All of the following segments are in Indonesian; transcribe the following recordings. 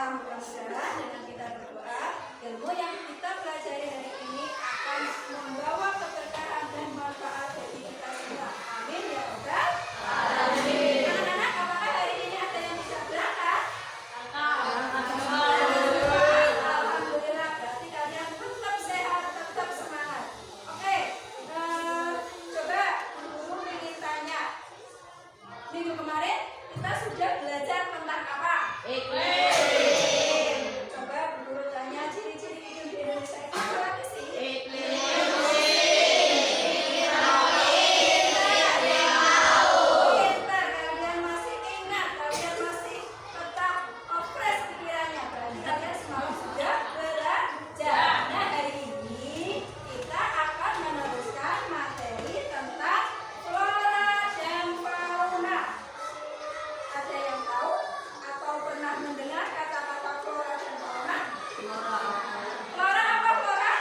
mudah-mudahan dengan kita berdoa, ilmu yang kita pelajari hari ini akan membawa keberkahan dan manfaat bagi kita semua. Amin ya Rabbal alamin. Anak-anak, apakah hari ini ada yang bisa berangkat? Alhamdulillah, berarti kalian tetap sehat, tetap semangat. Oke, coba guru ingin tanya, minggu kemarin kita sudah belajar tentang apa? Iklim. Coba guru tanya ciri-ciri iklim di Indonesia itu apa sih? Iklim. Pintar, kalian masih ingat, kalian masih tetap fresh pikirannya. Berarti kalian semalam sudah belajar. Nah, hari ini kita akan meneruskan materi tentang flora dan fauna. Ada yang tahu atau pernah mendengar kata-kata flora dan fauna? Flora apa flora?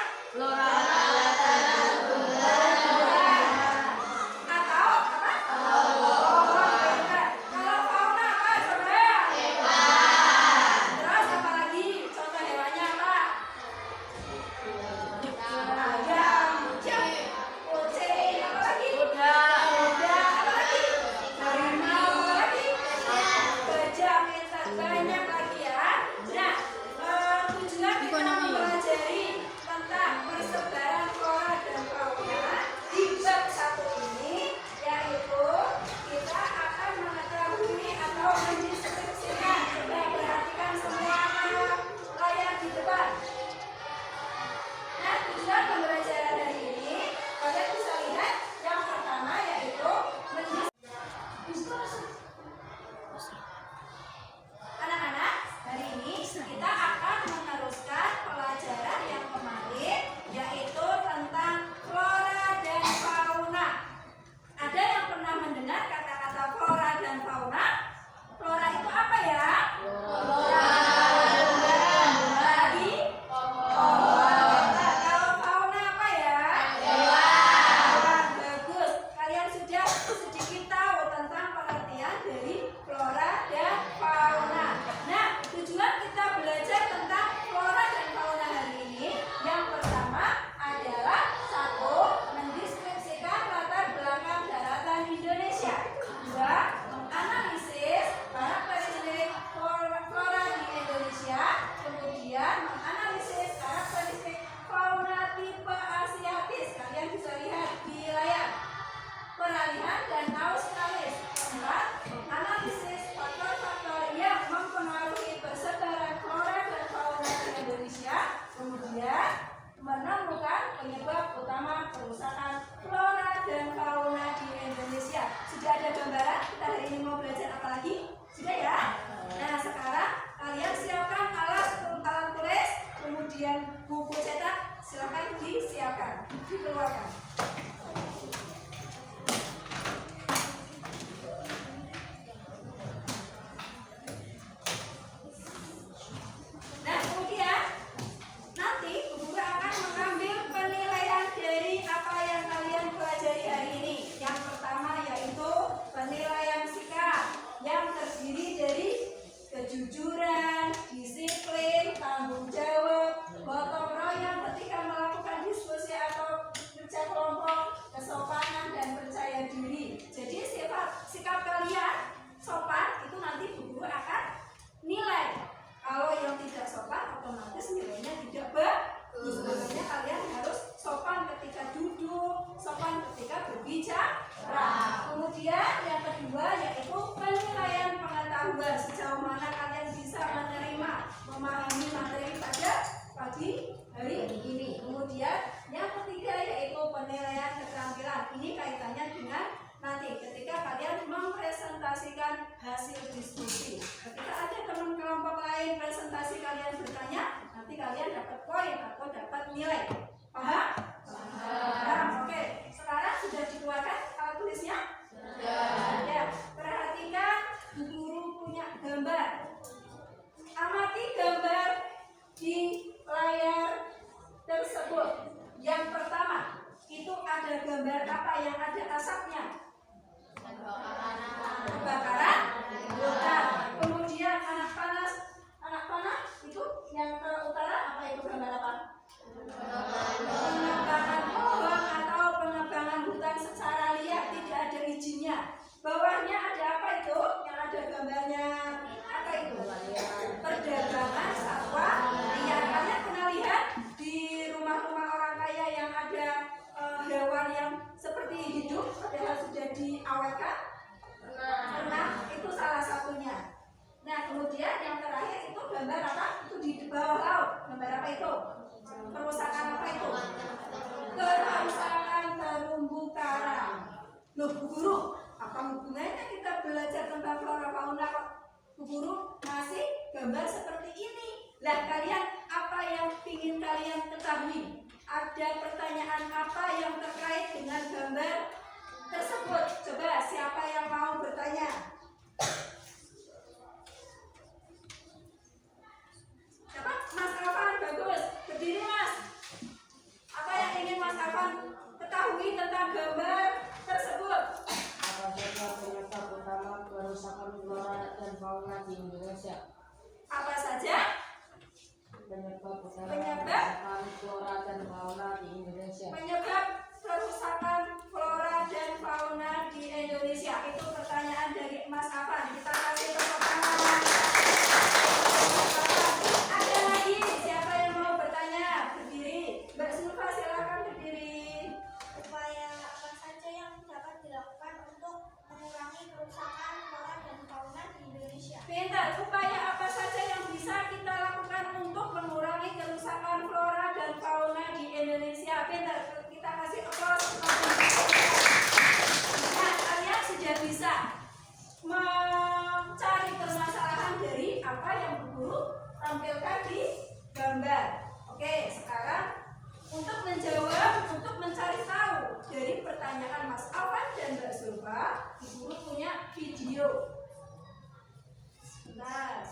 Atau apa? Pintar. Kalau fauna apa coba? Terus apa lagi? Contoh hewannya apa? Ayam, kucing, apa lagi? Kuda, apa lagi? Harimau, apa lagi? Gajah, pintar. Banyak lagi ya. Nah, tujuan kita mempelajari tentang persebaran flora dan fauna di bab 1 ini, yaitu kita akan mengetahui atau mendeskripsikan. Coba perhatikan semua layar di depan. Nah, tujuan pembelajaran hari ini, kalian bisa lihat yang pertama yaitu anak-anak, hari ini kita akan meneruskan pelajaran yang kemarin, yaitu tentang flora dan fauna. Ada yang pernah mendengar kata-kata flora dan fauna? Flora itu apa ya? Lagi? Kalau fauna apa ya? Bagus. Kalian sudah sedikit tahu tentang pengertian dari flora dan fauna. Nah, tujuan kita belajar tentang flora dan fauna hari ini, yang pertama adalah satu, mendeskripsikan latar belakang daratan Indonesia. Dua, menganalisis karakteristik flora di Indonesia. Kemudian menganalisis karakteristik fauna tipe Asiatis. Kalian bisa lihat di layar. Peralihan dan australis. Keempat, menganalisis faktor-faktor yang mempengaruhi persebaran flora dan fauna di Indonesia. Kemudian menemukan penyebab utama kerusakan flora dan fauna di Indonesia. Sudah ada gambaran kita hari ini mau belajar apa lagi? Sudah ya? Nah, sekarang kalian siapkan alat tulis, kemudian buku cetak, silakan disiapkan, dikeluarkan. Nah, kemudian nanti guru akan mengambil penilaian dari apa yang kalian pelajari hari ini. Yang pertama yaitu penilaian sikap yang terdiri dari kejujuran, disiplin, tanggung jawab, gotong royong ketika melakukan diskusi atau kerja kelompok, kesopanan dan percaya diri. Jadi sikap kalian sopan itu nanti guru akan nilai. Kalau yang tidak sopan otomatis nilainya tidak bagus. Makanya kalian harus sopan ketika duduk, sopan ketika berbicara. Kemudian yang kedua yaitu penilaian pengetahuan, sejauh mana kalian bisa menerima, memahami materi pada pagi hari ini. Kemudian yang ketiga yaitu penilaian keterampilan. Ini kaitannya dengan nanti ketika kalian mempresentasikan hasil diskusi. Ketika ada teman kelompok lain presentasi kalian bertanya, nanti kalian dapat poin atau dapat nilai. Paham? Paham. Oke. Sekarang sudah dikeluarkan alat tulisnya? Sudah. Ya. Perhatikan guru punya gambar. Amati gambar di layar tersebut. Yang pertama, itu ada gambar apa yang ada asapnya? Kebakaran hutan. Kemudian anak panas kalian, apa yang ingin kalian ketahui? Ada pertanyaan apa yang terkait dengan gambar tersebut? Coba siapa yang mau bertanya? Siapa? Mas Afan, bagus. Berdiri Mas. Apa yang ingin Mas Afan ketahui tentang gambar tersebut? Apa saja penyebab utama kerusakan flora dan fauna di Indonesia? Apa saja Penyebab utama Penyebab? kerusakan flora dan fauna di Indonesia. penyebab kerusakan flora dan fauna di Indonesia? Itu pertanyaan dari Mas Afan. Kita kasih tepuk tangan. Ada lagi siapa yang mau bertanya? Berdiri. Mbak Sulfa silakan berdiri. Upaya apa saja yang dapat dilakukan untuk mengurangi kerusakan flora dan fauna di Indonesia? Pintar. Upaya apa saja yang bisa kita lakukan untuk mengurangi kerusakan flora dan fauna di Indonesia? Pintar. Kita kasih aplaus. Nah, kalian sudah bisa mencari permasalahan dari apa yang Bu Guru tampilkan di gambar. Oke, sekarang untuk menjawab, untuk mencari tahu dari pertanyaan Mas Afan dan Mbak Zulfa, Bu Guru punya video. Sebentar.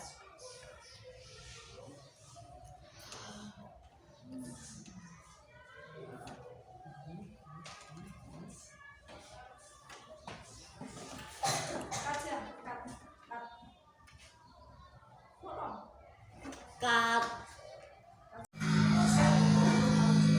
Cut.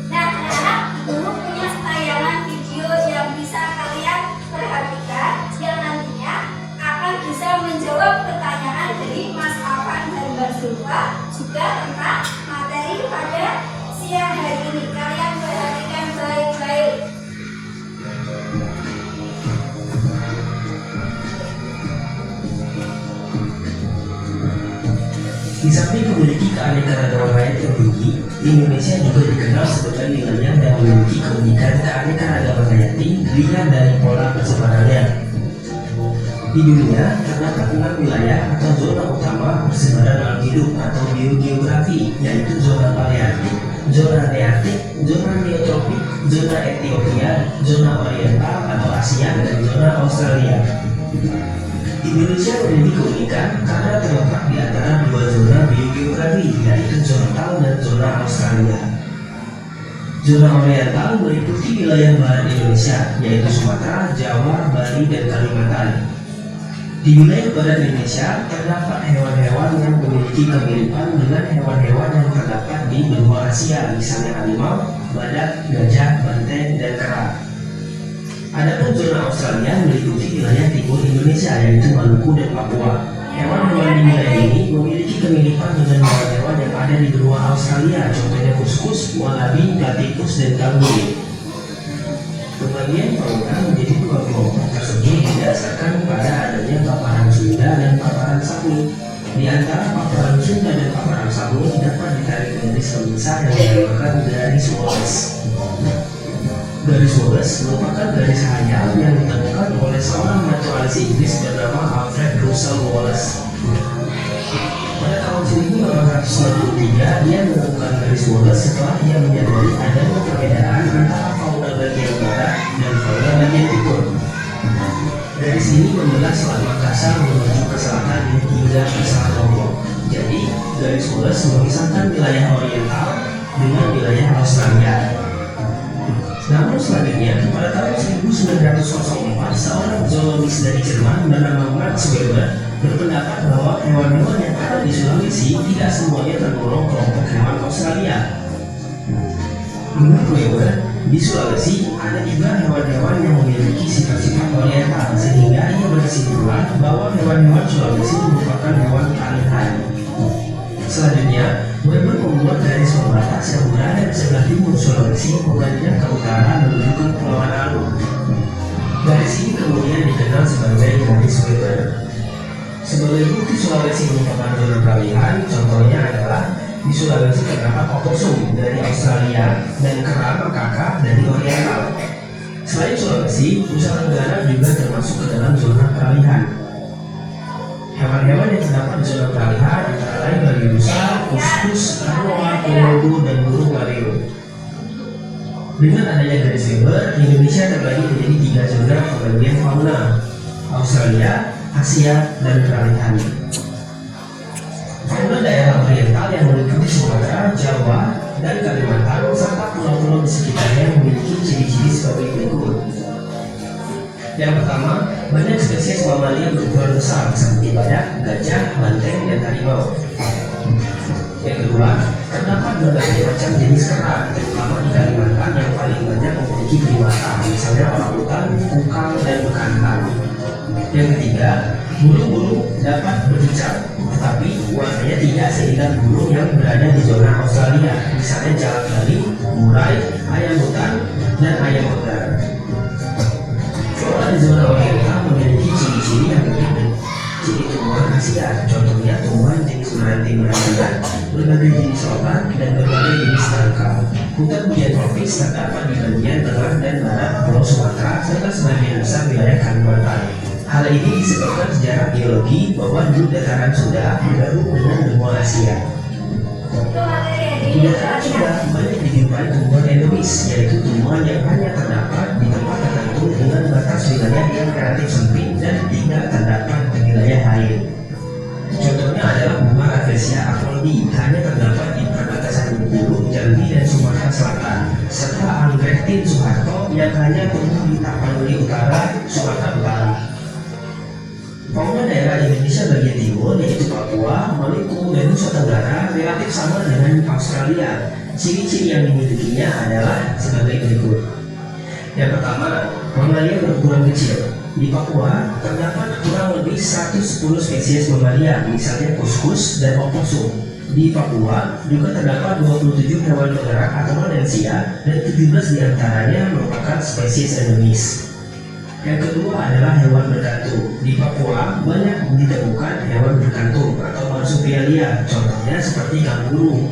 Nah, anak-anak, Guru punya tayangan video yang bisa kalian perhatikan yang nantinya akan bisa menjawab pertanyaan dari Mas Afan dan Mbak Zulfa juga tentang materi pada siang hari ini. Kalian perhatikan baik-baik. Di samping memiliki keanekaragaman hayat yang tinggi, Indonesia juga dikenal sebagai wilayah yang memiliki keunikan keanekaragaman hayati dilihat dari pola persebarannya. Di dunia, terdapat 6 wilayah atau zona utama persebaran makhluk hidup atau biogeografi, yaitu zona Paleartik, zona Neartik, zona Neotropik, zona Ethiopia, zona Oriental atau Asia, dan zona Australia. Indonesia memiliki keunikan karena terletak di antara dua zona biogeografi, yaitu zona Tal dan zona Australia. Zona Oriental meliputi wilayah barat Indonesia, yaitu Sumatera, Jawa, Bali, dan Kalimantan. Di wilayah barat Indonesia terdapat hewan-hewan yang memiliki kemiripan dengan hewan-hewan yang terdapat di benua Asia, misalnya harimau, badak, gajah, banteng, dan kera. Adapun zona Australia meliputi wilayah timur Indonesia, yaitu Maluku dan Papua. Hewan-hewan di wilayah ini memiliki kemiripan dengan hewan-hewan yang ada di benua Australia, contohnya kuskus, wallaby, platypus, dan kanguru. Pembagian fauna menjadi dua kelompok tersebut didasarkan pada adanya paparan Sunda dan paparan Sapmi. Di antara paparan Sunda dan paparan Sapmi dapat ditarik garis pemisah yang dinamakan garis Wallace. Garis Wallace merupakan garis hayal yang ditemukan oleh seorang naturalis Inggris bernama Alfred Russel Wallace. Pada tahun 1863, dia menemukan garis Wallace setelah ia menyadari adanya perbedaan antara fauna bagian barat dan fauna bagian timur. Garis ini membelah Selat Makassar menuju ke selatan hingga ke Selat Lombok. Jadi, garis Wallace memisahkan wilayah Oriental dengan wilayah Australia. Namun selanjutnya, pada tahun 1904, seorang zoologis dari Jerman bernama Max Weber berpendapat bahwa hewan-hewan yang ada di Sulawesi tidak semuanya tergolong kelompok hewan Australia. Menurut Weber, di Sulawesi ada juga hewan-hewan yang memiliki sifat-sifat oriental, sehingga ia berkesimpulan bahwa hewan-hewan Sulawesi merupakan hewan peliharaan. Selanjutnya, Weber membuat garis pembatas yang berada di sebelah timur Sulawesi menghadap ke utara menuju ke Kepulauan Aru. Garis ini kemudian dikenal sebagai garis Weber. Sebagai bukti Sulawesi merupakan zona peralihan, contohnya adalah di Sulawesi terdapat opossum dari Australia dan kera makaka dari Oriental. Selain Sulawesi, Nusa Tenggara juga termasuk ke dalam zona peralihan. Hewan-hewan yang terdapat di zona peralihan antara lain babi rusa, kuskus, anoa, komodo, dan burung maleo. Dengan adanya garis Weber, Indonesia terbagi menjadi 3 zona pembagian fauna: Australia, Asia, dan peralihan. Fauna daerah oriental yang meliputi Sumatera, Jawa, dan Kalimantan serta pulau-pulau di sekitarnya memiliki ciri-ciri sebagai berikut. Yang pertama, banyak spesies mamalia berukuran besar seperti badak, gajah, banteng, dan harimau. Yang kedua, terdapat berbagai macam jenis kera, terutama di Kalimantan yang paling banyak memiliki primata, misalnya orangutan, kukang, dan bekantan. Yang ketiga, burung-burung dapat berkicau, tetapi warnanya tidak seindah burung yang berada di zona Australia, misalnya jalak bali, murai, ayam hutan, dan ayam udara. Flora di zona oriental memiliki ciri-ciri yang berbeda. Ciri tumbuhan Asia, contohnya tumbuhan jenis meranti-merantian, berbagai jenis rotan, dan berbagai jenis tangkal. Hutan hujan tropis terdapat di bagian tengah dan barat Pulau Sumatera serta sebagian besar wilayah Kalimantan. Hal ini disebabkan sejarah geologi bahwa dulu dataran Sunda bergabung dengan benua Asia. Di dataran Sunda banyak dijumpai tumbuhan endemis, yaitu tumbuhan yang hanya terdapat di tempat tertentu dengan batas wilayah yang relatif sempit dan tidak terdapat di wilayah lain. Contohnya adalah bunga Rafflesia arnoldi, hanya terdapat di perbatasan Bengkulu, Jambi, dan Sumatera Selatan, serta anggrek tin Soeharto yang hanya tumbuh di Tapanuli Utara, Sumatera Utara. Fauna daerah Indonesia bagian timur yaitu Papua, Maluku, dan Nusa Tenggara relatif sama dengan Australia. Ciri-ciri yang dimilikinya adalah sebagai berikut. Yang pertama, mamalia berukuran kecil. Di Papua terdapat kurang lebih 110 spesies mamalia, misalnya kuskus dan oposum. Di Papua juga terdapat 27 hewan bergerak atau manusia dan 17 diantaranya merupakan spesies endemis. Yang kedua adalah hewan berkantung. Di Papua banyak ditemukan hewan berkantung atau marsupialia, contohnya seperti kanguru.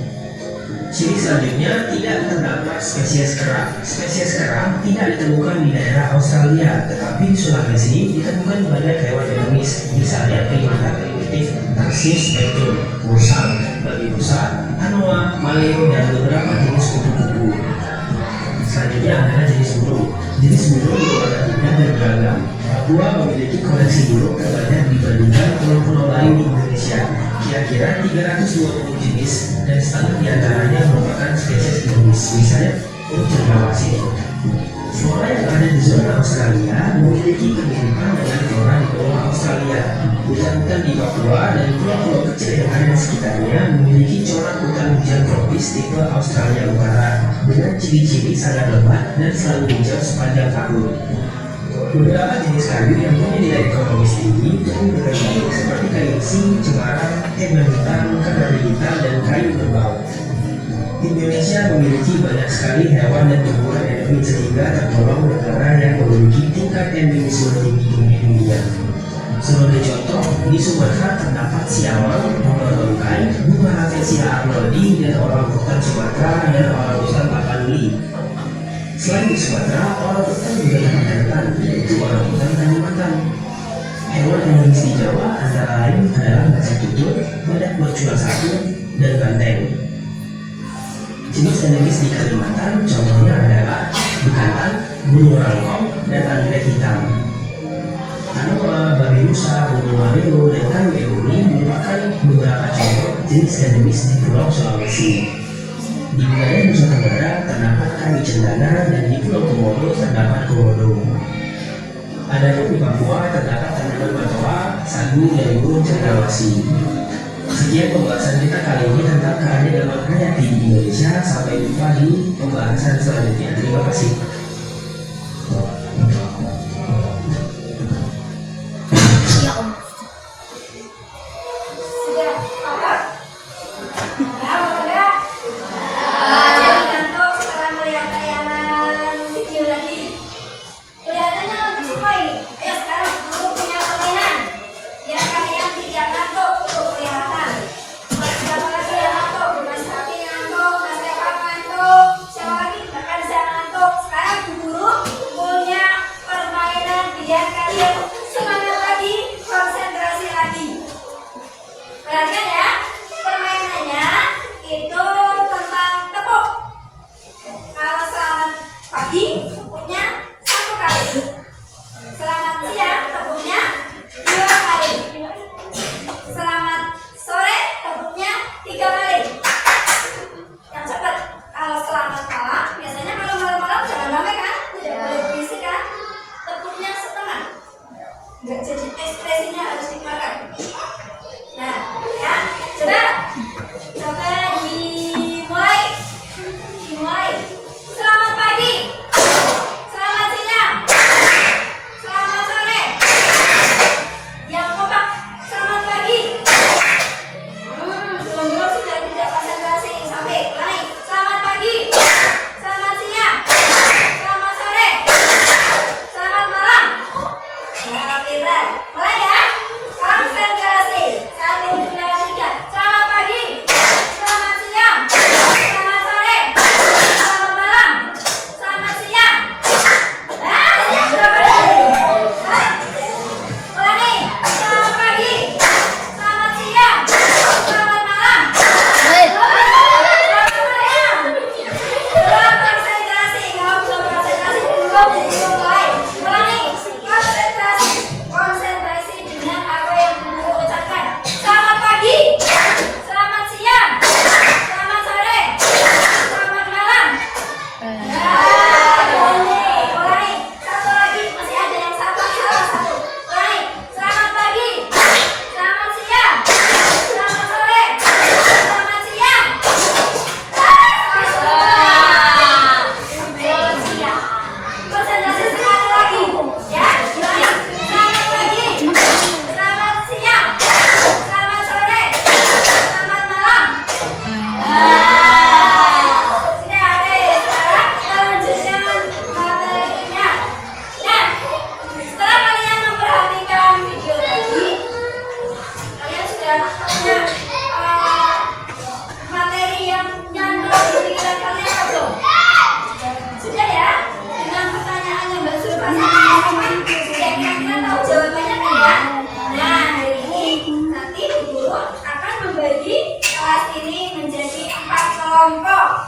Ciri selanjutnya, tidak terdapat spesies kera. Spesies kera tidak ditemukan di daerah Australia, tetapi di Sulawesi ditemukan banyak hewan endemis, misalnya primata primitif, tarsius spectrum, musang, babi rusa, anoa, maleo, dan beberapa jenis kupu-kupu. Selanjutnya adalah jenis burung. Jenis burung berwarna indah dan beragam. Papua memiliki koleksi burung terbanyak dibandingkan pulau-pulau lain di Indonesia, kira-kira 320 jenis, dan setengah diantaranya merupakan spesies endemis, misalnya burung cendrawasih. Flora yang ada di zona Australia memiliki kemiripan dengan flora di Pulau Australia. Hutan-hutan di Papua dan pulau-pulau kecil yang ada di sekitarnya memiliki corak hutan hujan tropis tipe Australia Utara dengan ciri-ciri sangat lebat dan selalu hijau sepanjang tahun. Beberapa jenis kayu yang punya nilai ekonomis tinggi berbagai seperti kayu besi, cemara, eban hitam, kenari hitam, dan kayu berbau. Indonesia memiliki banyak sekali hewan dan tumbuhan endemik sehingga tergolong negara yang memiliki tingkat endemisme tinggi di dunia. Sebagai contoh, di Sumatera terdapat siamang, bunga bangkai, bunga Rafflesia arnoldi, dan orangutan Sumatera dan orangutan Tapanuli. Selain di Sumatera, orangutan juga ditemukan, yaitu orangutan Kalimantan. Hewan endemis di Jawa antara lain adalah gajah tutul, badak bercula satu, dan banteng. Jenis endemis di Kalimantan contohnya adalah bekantan, burung rangkong, dan anggrek hitam. Anoa, babi rusa, burung maleo, dan kayu eboni merupakan beberapa contoh jenis endemis di Pulau Sulawesi. Di wilayah Nusa Tenggara terdapat kayu cendana dan di Pulau Komodo terdapat komodo. Adapun di Papua terdapat tanaman matoa, sagu, dan burung cendrawasih. Sekian pembahasan kita kali ini tentang keanekaragaman hayati di Indonesia. Sampai jumpa di pembahasan selanjutnya. Terima kasih. Sekarang kelompok.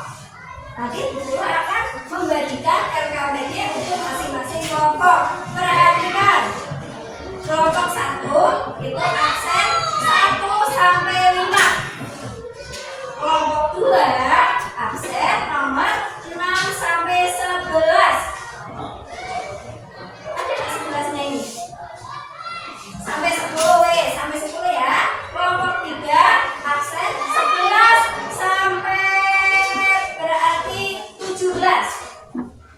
Nanti guru akan membagikan LKPD untuk masing-masing kelompok. Perhatikan, kelompok 1 itu absen 1 sampai 5. Kelompok 2 absen nomor 6 sampai 11. Ada nggak 11-nya ini? Sampai 10 ya. Kelompok 3 absen 11 sampai berarti 17.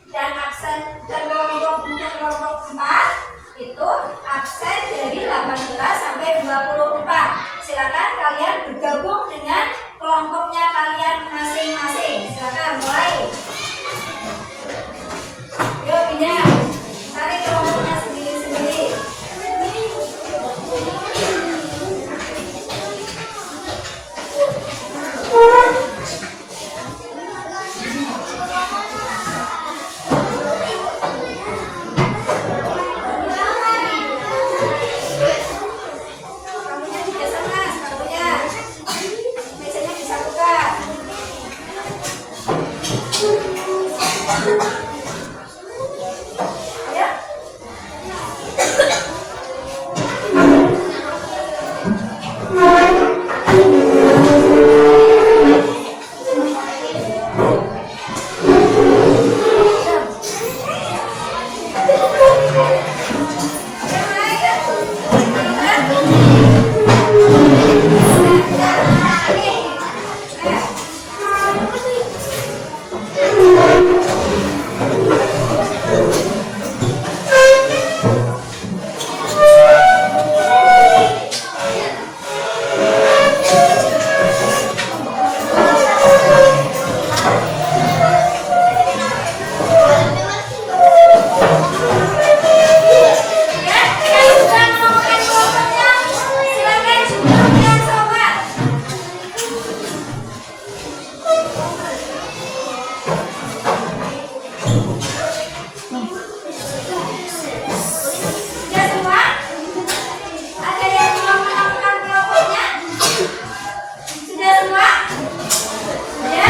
Dan absen dan kelompok 4 itu absen dari 18 sampai 24. Silakan kalian bergabung dengan kelompoknya kalian masing-masing. Silakan mulai. Yuk pindah. Cari kelompoknya sendiri-sendiri. Kamunya juga sama, kamunya. Mejanya bisa buka. Ayo. Sudah semua? Ada yang belum menemukan kelompoknya? Sudah semua? Ya?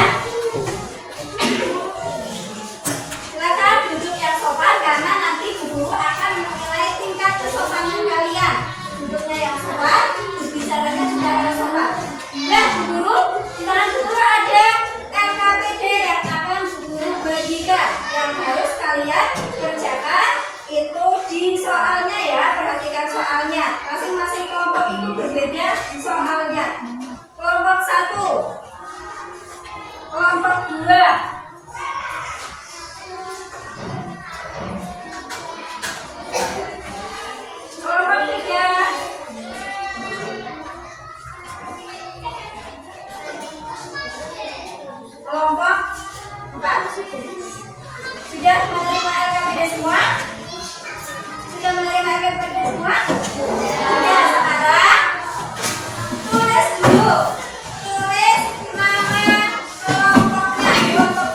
Silakan duduk yang sopan karena nanti guru akan menilai tingkat kesopanan kalian. Duduknya yang sopan, berbicaranya juga harus sopan. Dan guru, di tangan guru ada LKPD yang akan guru bagikan, yang harus kalian kerjakan itu di soalnya ya. Perhatikan soalnya, masing-masing kelompok itu berbeda soalnya. Kelompok 1, kelompok 2, kelompok 3, kelompok 4. Sudah menerima LKPD semua? Sudah menerima LKPD semua? Sudah. Sekarang tulis dulu. Tulis nama kelompoknya. Kelompok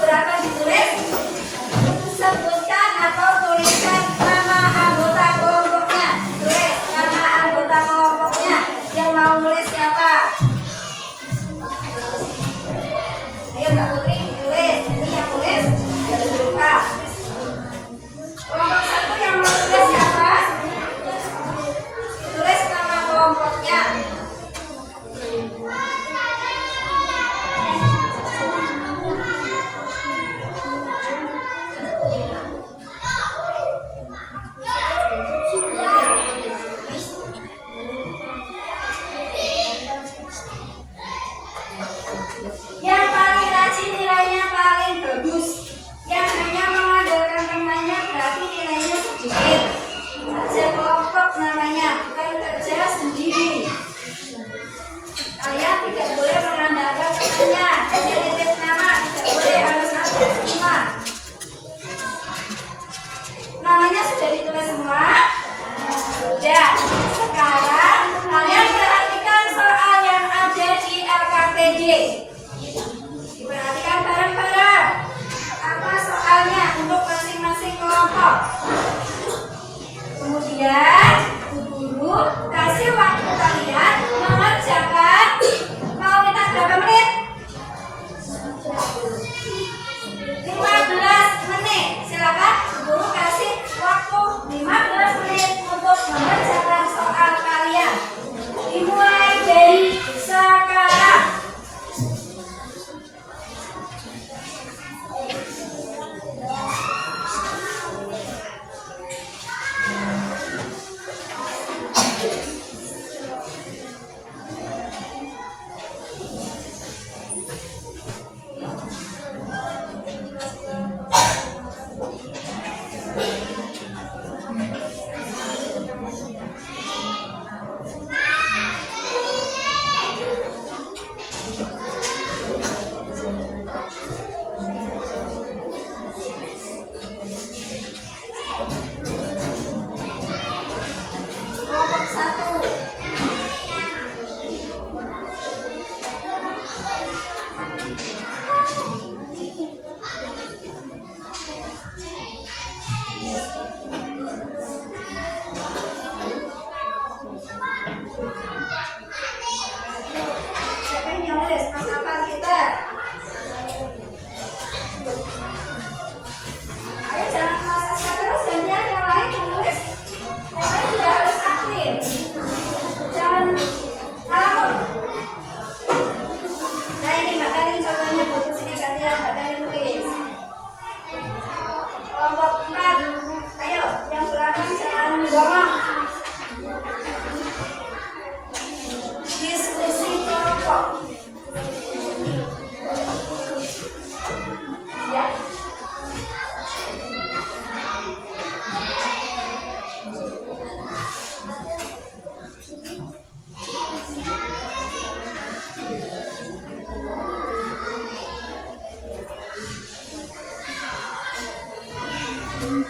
Yang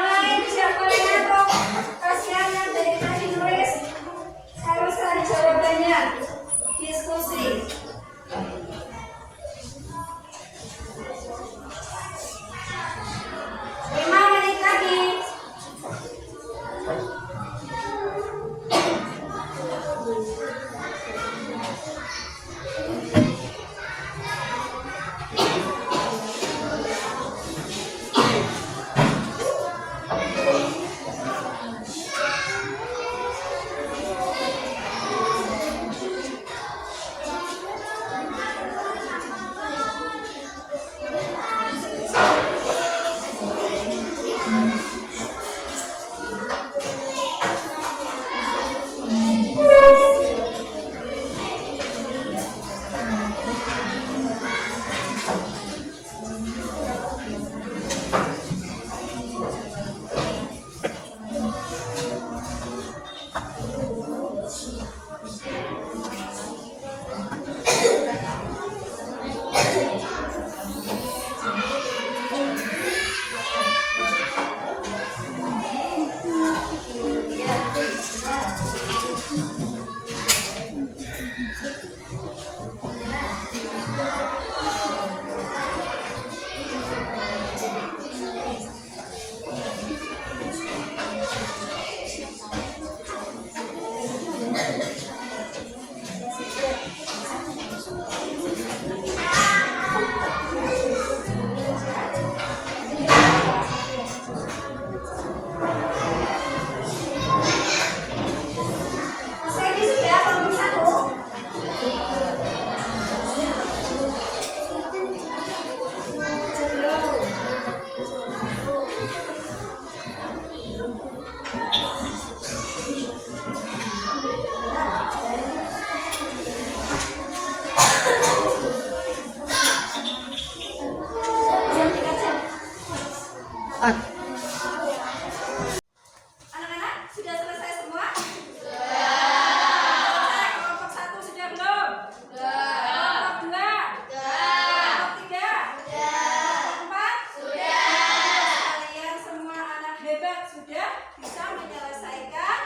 lain siapa yang ngantuk? Kasihan yang dari tadi nulis. Harus cari jawabannya. Diskusi. 5 menit lagi. Mas Redi sudah kelompok 1. Anak-anak sudah selesai semua? Sudah. Kelompok 1 sudah belum? Kelompok 2? Kelompok 3? Kelompok 4? Kalian semua anak hebat sudah bisa menyelesaikan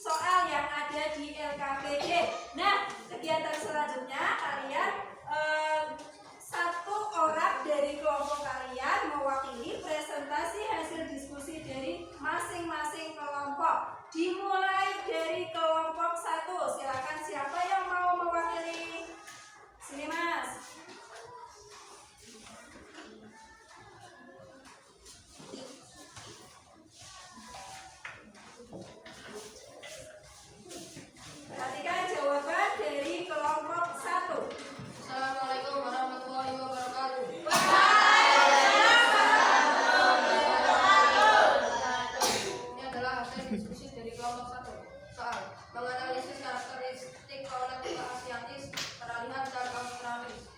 soal yang ada di LKPD. Nah, kegiatan selanjutnya kalian satu orang dari kelompok kalian mewakili presentasi hasil diskusi dari masing-masing kelompok. Dimulai dari kelompok 1. Silakan siapa yang mau mewakili? Sini Mas. Perhatikan jawaban dari kelompok 1. Assalamualaikum warahmatullahi wabarakatuh. Ini adalah hasil diskusi dari kelompok 1. Soal menganalisis karakteristik fauna tipe asiatis, peralihan dan australis.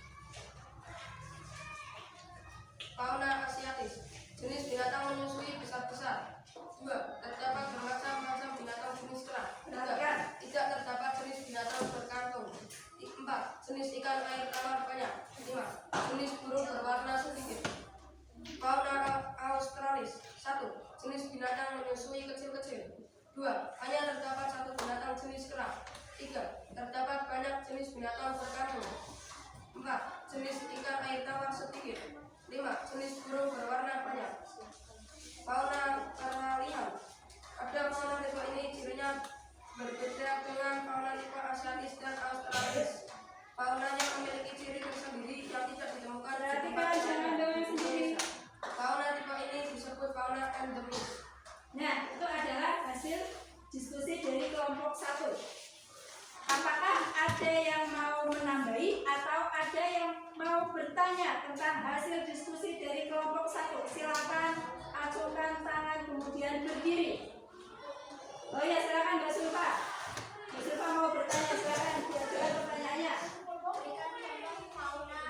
Fauna asiatis, jenis binatang menyusui besar-besar. 2. Terdapat bermacam-macam binatang jenis kera. 3. Tidak terdapat jenis binatang berkantung. 4. Jenis ikan air tawar banyak. 5. Jenis burung berwarna sedikit. Fauna australis. 1. Jenis binatang menyusui kecil-kecil. 2. Hanya terdapat satu binatang jenis kera. 3. Terdapat banyak jenis binatang berkantung. 4. Jenis ikan air tawar sedikit. 5. Jenis burung berwarna banyak. Fauna peralihan. Pada fauna tipe ini cirinya berbeda dengan fauna tipe asiatis dan australis. Faunanya memiliki ciri tersendiri yang tidak ditemukan di tempat lain. Fauna tipe ini disebut fauna endemis. Nah, itu adalah hasil diskusi dari kelompok 1. Apakah ada yang mau menambahi atau ada yang mau bertanya tentang hasil diskusi dari kelompok 1? Silakan acungkan tangan kemudian berdiri. Oh ya, silakan Mbak Sulfa. Mbak Sulfa mau bertanya, silakan. Kira-kira pertanyaannya. Berikan contoh fauna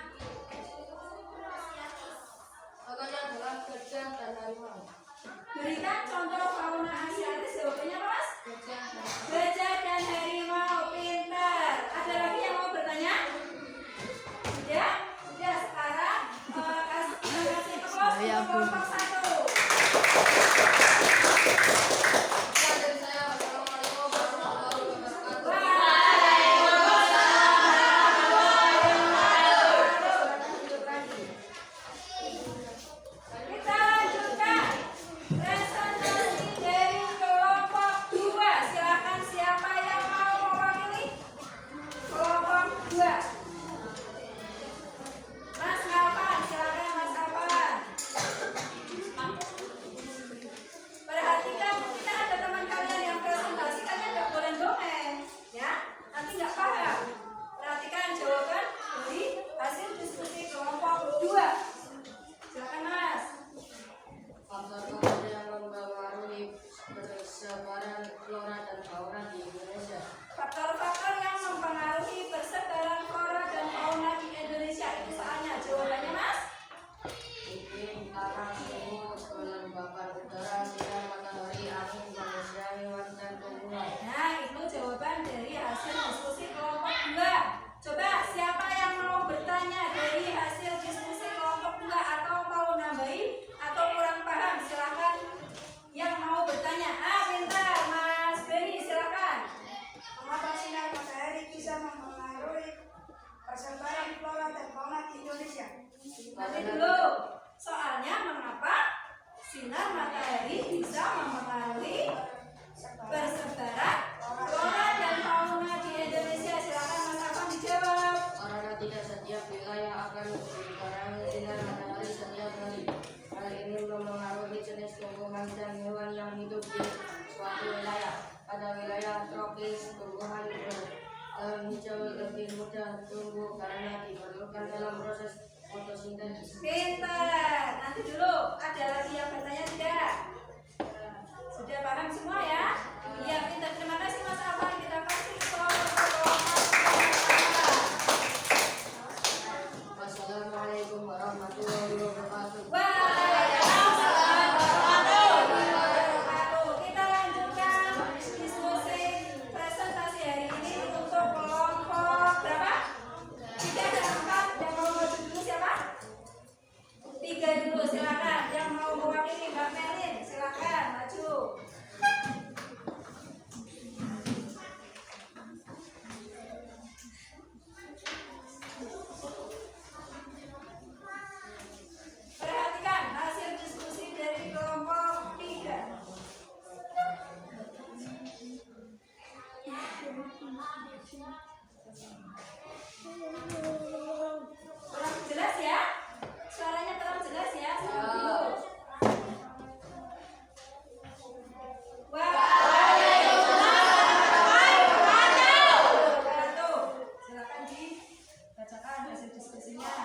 jauh lebih mudah tumbuh karena diperlukan dalam proses fotosintesis. Pintar. Nanti dulu ada lagi yang bertanya tidak? Sudah paham semua ya? Iya, pintar. Terima kasih Mas Afan. Kita kasih Wassalamualaikum warahmatullahi wabarakatuh. Waalaikumsalam warahmatullahi wabarakatuh. Kita lanjutkan diskusi presentasi hari ini untuk kelompok berapa? 3 dan 4. Yang mau maju dulu siapa? 3 dulu, silakan. Yang mau mewakili Mbak Melin, silakan maju. Perhatikan hasil diskusi dari kelompok 3. Kurang jelas ya? Suaranya kurang jelas ya? Dulu. Wabarakatuh. Silakan dibacakan hasil diskusinya.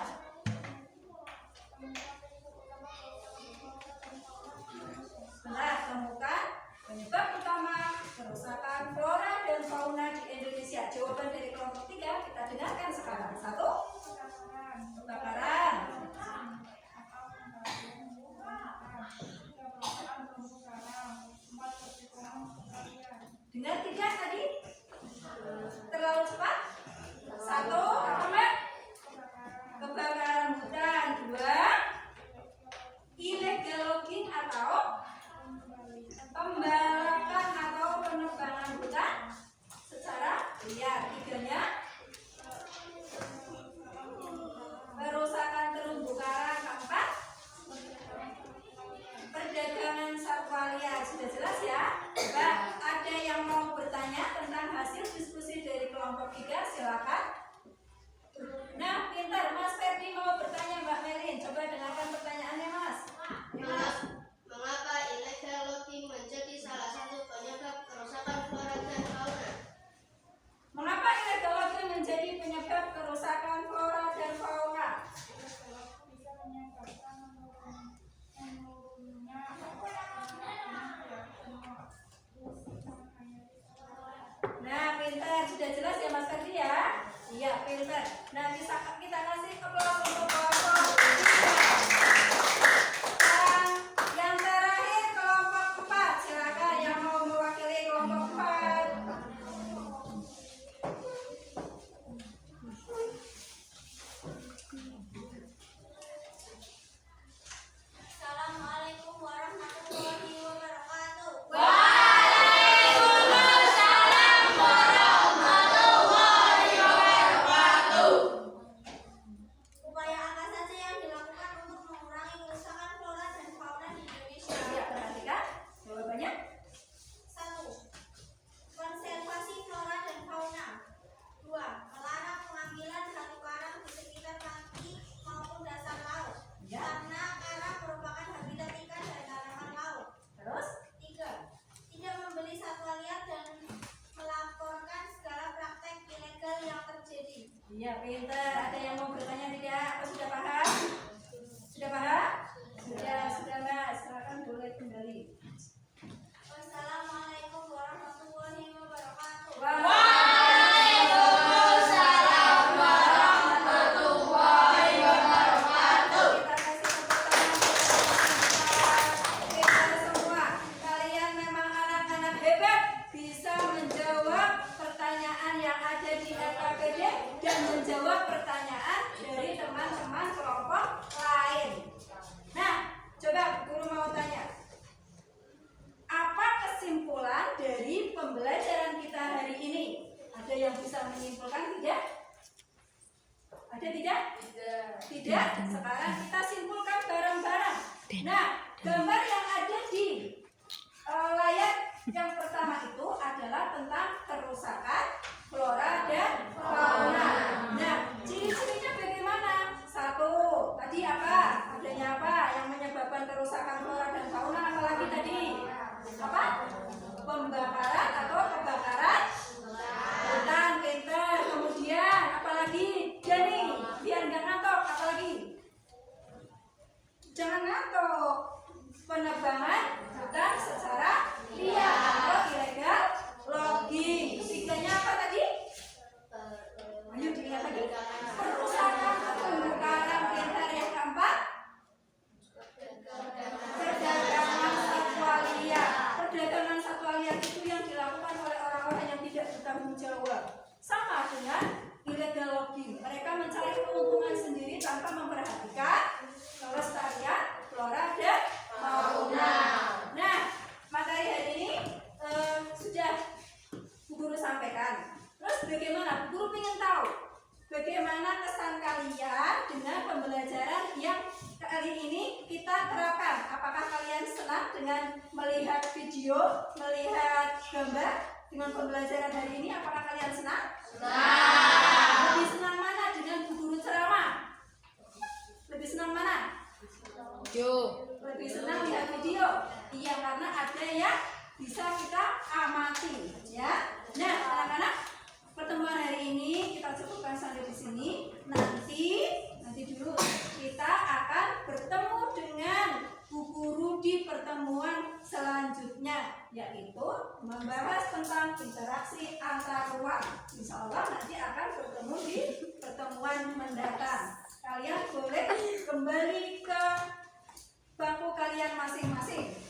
Setelah temukan penyebab utama kerusakan flora dan fauna di Indonesia. Jawaban dari kelompok 3 kita dengarkan sekarang. 1. Kebakaran. Dengar tidak tadi? Terlalu cepat? 1. Apa Mbak? Kebakaran hutan. 2. Illegal logging atau pembalakan atau penebangan hutan secara liar. 3-nya perusakan terumbu karang. 4. Perdagangan satwa liar. Sudah jelas ya? Mbak, ada yang mau bertanya tentang hasil diskusi dari kelompok 3? Silakan. Nah, pintar. Mas Ferdi mau bertanya Mbak Melin. Coba dengarkan pertanyaannya Mas. Mengapa illegal logging menjadi salah satu penyebab kerusakan flora dan fauna? Mengapa illegal logging menjadi penyebab kerusakan flora dan fauna? Nah, pintar. Sudah jelas ya Mas Ferdi ya? Iya, pintar. Nah, kita kasih aplaus untuk kelompok 3. Yang terakhir kelompok 4. Silakan yang mau mewakili kelompok 4. Assalamualaikum warahmatullahi wabarakatuh. Upaya apa saja yang dilakukan untuk mengurangi kerusakan flora dan fauna di Indonesia? Ya, perhatikan jawabannya. 1. Konservasi flora dan fauna. 2. Melarang pengambilan terumbu karang di sekitar pantai maupun dasar laut. Ya. Karena karang merupakan habitat ikan dan tanaman laut. Terus? 3. Tidak membeli satwa liar dan melaporkan segala praktek ilegal yang terjadi. Iya, pintar. Ada yang mau bertanya tidak? Apa sudah paham? Sudah paham? Sudah Mbak. Silakan boleh kembali. Wassalamualaikum warahmatullahi wabarakatuh. Waalaikumsalam warahmatullahi wabarakatuh. Kita kasih tepuk tangan untuk pintar semua. Kalian memang anak-anak hebat, bisa menjawab pertanyaan yang ada di LKPD dan menjawab pertanyaan dari teman-teman kelompok lain. Nah, coba guru mau tanya. Apa kesimpulan dari pembelajaran kita hari ini? Ada yang bisa menyimpulkan tidak? Ada tidak? Tidak. Sekarang kita simpulkan bareng-bareng. Nah, gambar yang ada di layar yang pertama itu adalah tentang kerusakan flora dan fauna. Nah, ciri-cirinya bagaimana? 1. Tadi apa? Adanya apa yang menyebabkan kerusakan flora dan fauna? Apalagi tadi? Apa? Pembakaran atau kebakaran hutan. Pintar. Kemudian Perusakan terumbu karang. Pintar. Yang keempat, perdagangan satwa liar. Perdagangan satwa liar itu yang dilakukan oleh orang-orang yang tidak bertanggung jawab. Sama dengan illegal logging. Mereka mencari keuntungan sendiri tanpa memperhatikan kelestarian flora dan fauna. Nah, materi hari ini sudah Bu Guru sampaikan. Terus bagaimana? Bu Guru ingin tahu bagaimana kesan kalian dengan pembelajaran yang kali ini kita terapkan. Apakah kalian senang dengan melihat video, melihat gambar dengan pembelajaran hari ini? Apakah kalian senang? Senang. Lebih senang mana dengan Bu Guru ceramah? Lebih senang mana? Lebih senang lihat video. Iya, karena ada yang bisa kita amati, ya. Nah, anak-anak, pertemuan hari ini kita cukupkan sampai di sini. Nanti dulu kita akan bertemu dengan Bu Guru di pertemuan selanjutnya, yaitu membahas tentang interaksi antar ruang. Insya Allah nanti akan bertemu di pertemuan mendatang. Kalian boleh kembali ke bangku kalian masing-masing.